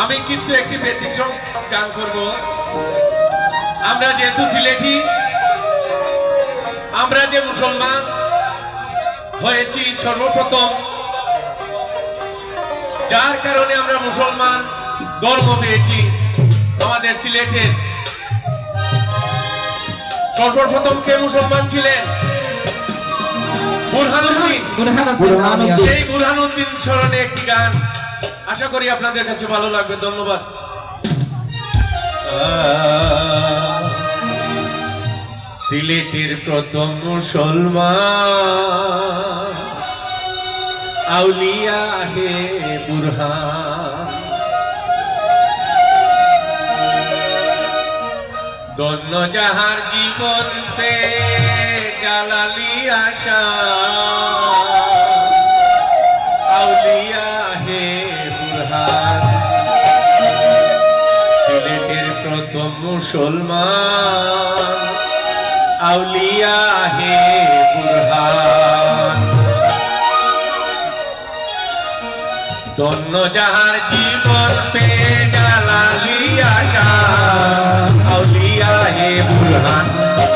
আমি কিন্তু একটি ব্যতিক্রম গান করব। আমরা যেহেতু সিলেটি, আমরা যে মুসলমান হয়েছি সর্বপ্রথম, যার কারণে আমরা মুসলমান ধর্ম পেয়েছি। আমাদের সিলেটের সর্বপ্রথম কে মুসলমান ছিলেন? বুরহানুদ্দিন। সেই বুরহানুদ্দিন স্মরণে একটি গান, আশা করি আপনাদের কাছে ভালো লাগবে। ধন্যবাদ। সিলেটের প্রথম মুসলমান আউলিয়া হে বুরহান, ধন্য যাহার জীবন পে জালালি আশা, আউলিয়া হে বুরহান। সিলেটের প্রথম মুসলমান আউলিয়া হে বুরহান, ধন্য যাহার জীবন পে জালালি আশা, আউলিয়া হে বুরহান।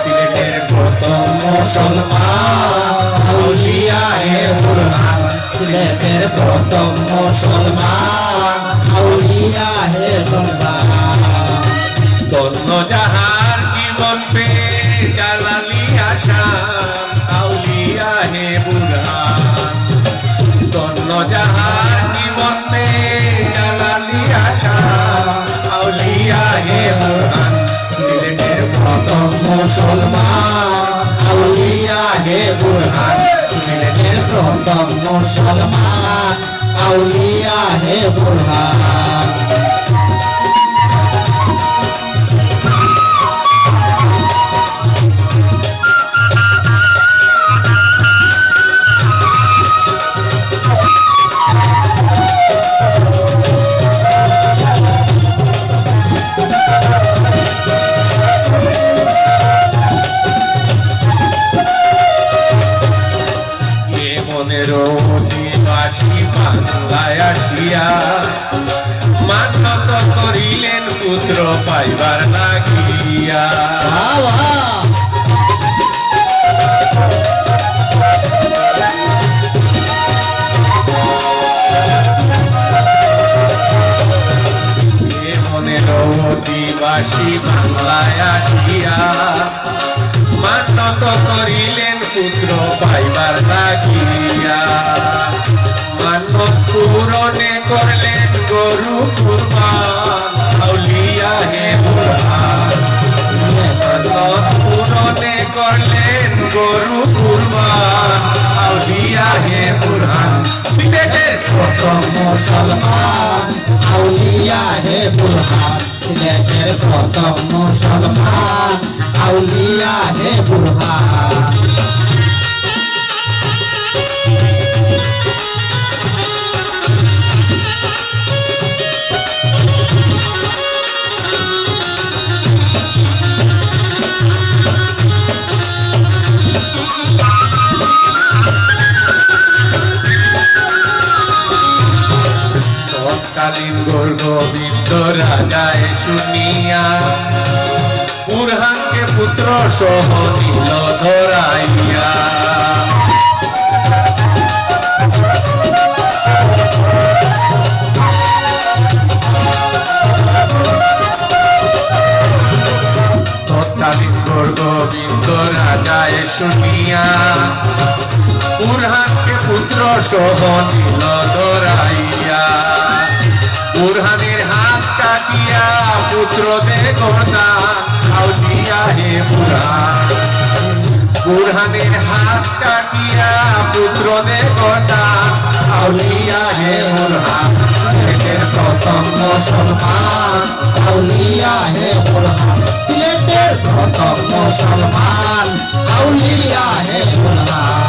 সিলেটের প্রথম মুসলমান আউলিয়া হে বুরহান, সিলেটের প্রথম মুসলমান আউলিয়া হে বুরহান। ধন্য যাহার জীবন পে জালালি আশা, আউলিয়া হে বুরহান। ধন্য যাহার জীবন পে জালালি আশা, আউলিয়া হে বুরহান। সিলেটের প্রথম মুসলমান আউলিয়া হে বুরহান, সিলেটের প্রথম মুসলমান আউলিয়া হে বুরহান। অধিবাসী বাংলায় আসিয়া মানত করিলেন পুত্র পাইবার লাগিয়া। মনের অধিবাসী বাংলায় আসিয়া মানত করিলেন পুত্র পাইবার লাগিয়া। মানত পূরণে করলেন গরু কুরবান, আউলিয়া হে বুরহান। মানত পূরণে করলেন গরু কুরবান, আউলিয়া হে বুরহান। সিলেটের প্রথম মুসলমান আউলিয়া হে বুরহান, সিলেটের প্রথম মুসলমান আউলিয়া হে বুরহান। তৎকালীন গোবিন্দ রাজায় শুনিয়া বুরহানকে পুত্র সহ নিল ধরাইয়া। তৎকালীন গোবিন্দ রাজায় শুনিয়া বুরহানকে পুত্র সহ নিল ধরাইয়া। বুরহানের হাত কাটিয়া পুত্র দে গর্দান, আউলিয়া হে বুরহান। বুরহানের হাত কাটিয়া পুত্র দে গর্দান, আউলিয়া হে বুরহান। সিলেটের প্রথম মুসলমান আউলিয়া হে বুরহান, সিলেটের প্রথম মুসলমান আউলিয়া হে বুরহান।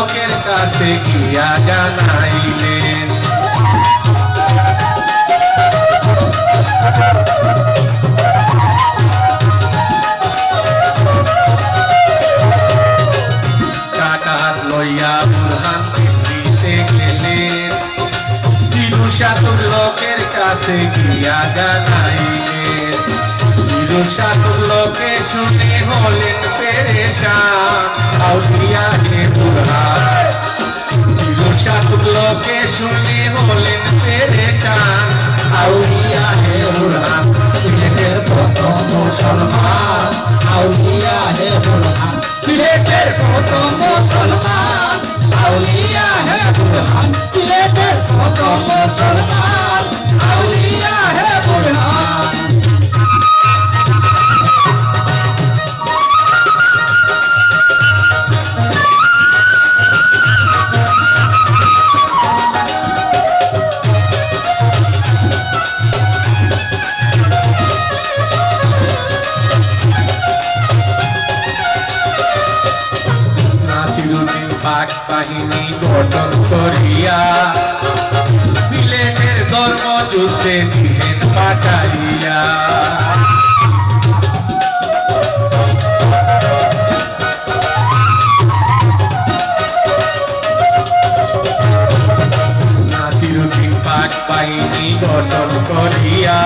লোকের কাছে গিয়া জানাইলেন কাটা হাত লইয়া বুরহান দিতে গেলেন তিরুসাতুর লোকের কাছে গিয়া জানাইলেন তিরুসাতুর লোকে শুনে হলেন পেরেশান আউলিয়া হে বুরহান তিরুসাতুর লোকে শুনে হলেন পেরেশান আউলিয়া হে বুরহান সিলেটের প্রথম মুসলমান আউলিয়া হে বুরহান সিলেটের প্রথম মুসলমান আউলিয়া হে বুরহান সিলেটের প্রথম মুসলমান আউলিয়া হে বুরহান নাসিরুদ্দিন পাক বাহিনী গঠন করিয়া সিলেটের ধর্ম যুদ্ধে দিলেন পাঠাইয়া নাসিরুদ্দিন পাক বাহিনী গঠন করিয়া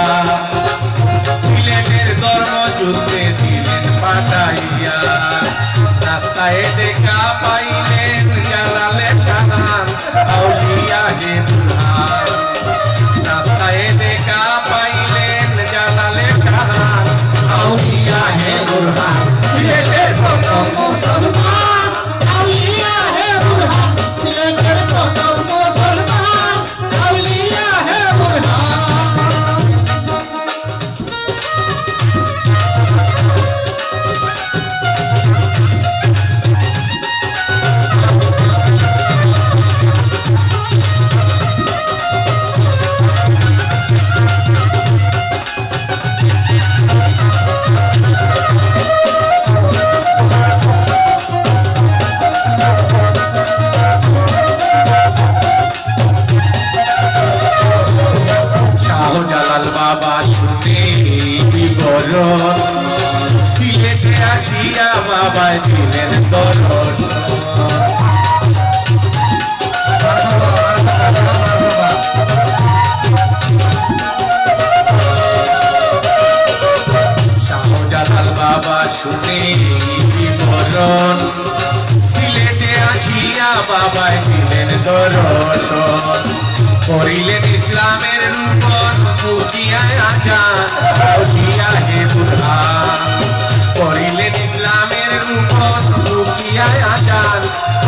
সিলেটের ধর্ম যুদ্ধে দিলেন পাঠাইয়া রাস্তায় দেখা পাইলেন জালালে শাহান আউলিয়া হে বুরহান রাস্তায় দেখা পাইলেন জালালে শাহান আউলিয়া হে বুরহান সিলেটের প্রথম মুসলমান আউলিয়া হে বুরহান সিলেটের প্রথম মুসলমান আউলিয়া হে বুরহান শাহজালাল বাবা শুনে বিবরণ সিলেটে আসিয়া বাবায় দিলেন দর্শন শাহজালাল বাবা শুনে বিবরণ সিলেটে আসিয়া বাবায় দিলেন দর্শন করিলেন ইসলামের রূপন ফুকিয়ায় আজান আউলিয়া হে বুরহান করিলেন ইসলামের রূপন ফুকিয়ায় আজান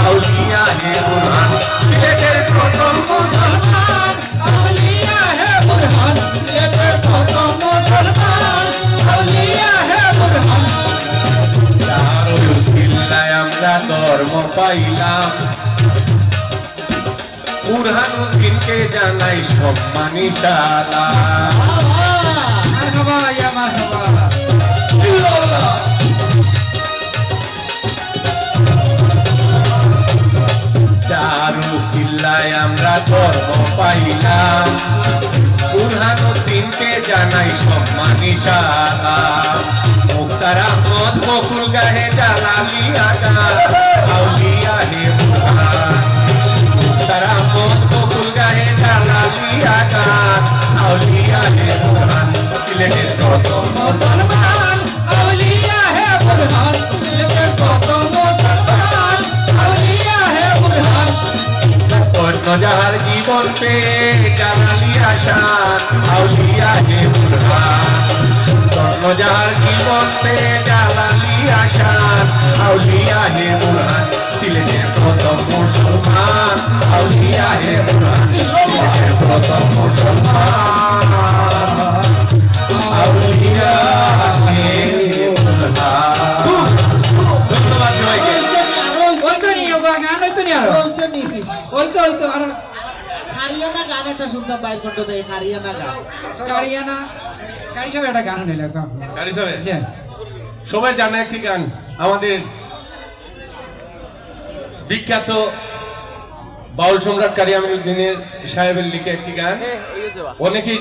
আউলিয়া হে বুরহান সিলেটের প্রথম মুসলমান আউলিয়া হে বুরহান সিলেটের প্রথম মুসলমান আউলিয়া হে বুরহান যার উসিলায় আমরা ধর্ম পাইলাম বুরহানুদ্দিনকে জানাই সম্মানী সালাম মারহাবা ইয়া মারহাবা যার উসিলায় আমরা ধর্ম পাইলাম বুরহানুদ্দিনকে জানাই সম্মানী সালাম মুক্তার আহমদ বকুল গাহে জালালি আগা আউলিয়া হে বুরহান মুক্তার আহমদ বকুল গাহে জালালি আগা আউলিয়া হে বুরহান সিলেটের প্রথম মুসলমান আউলিয়া হে বুরহান সিলেটের প্রথম মুসলমান আউলিয়া হে বুরহান অন্য যাহার জীবন পে জানালি আশান আউলিয়া হে বুরহান অন্য যাহার জীবন পে জানালি আশান আউলিয়া হে বুরহান সিলেটের প্রথম মুসলমান আউলিয়া হে বুরহান সিলেটের প্রথম মুসলমান আউলিয়া হে বুরহান ধন্যবাদ সবাইকে ওই তো নিয়ে গান ওই তো নিয়ে আরো ওই তো আর হারিয়ানা গান একটা শুনতাম বাইর করতে দেয় হারিয়ানা গান কারিয়ানা কারি সব একটা গান নিল কারি সাহেব যে সবাই জানা একটি গান আমাদের বিখ্যাত বাউল সম্রাট কারি আমিনুদ্দিনের সাহেবের লিখে একটি গান অনেকেই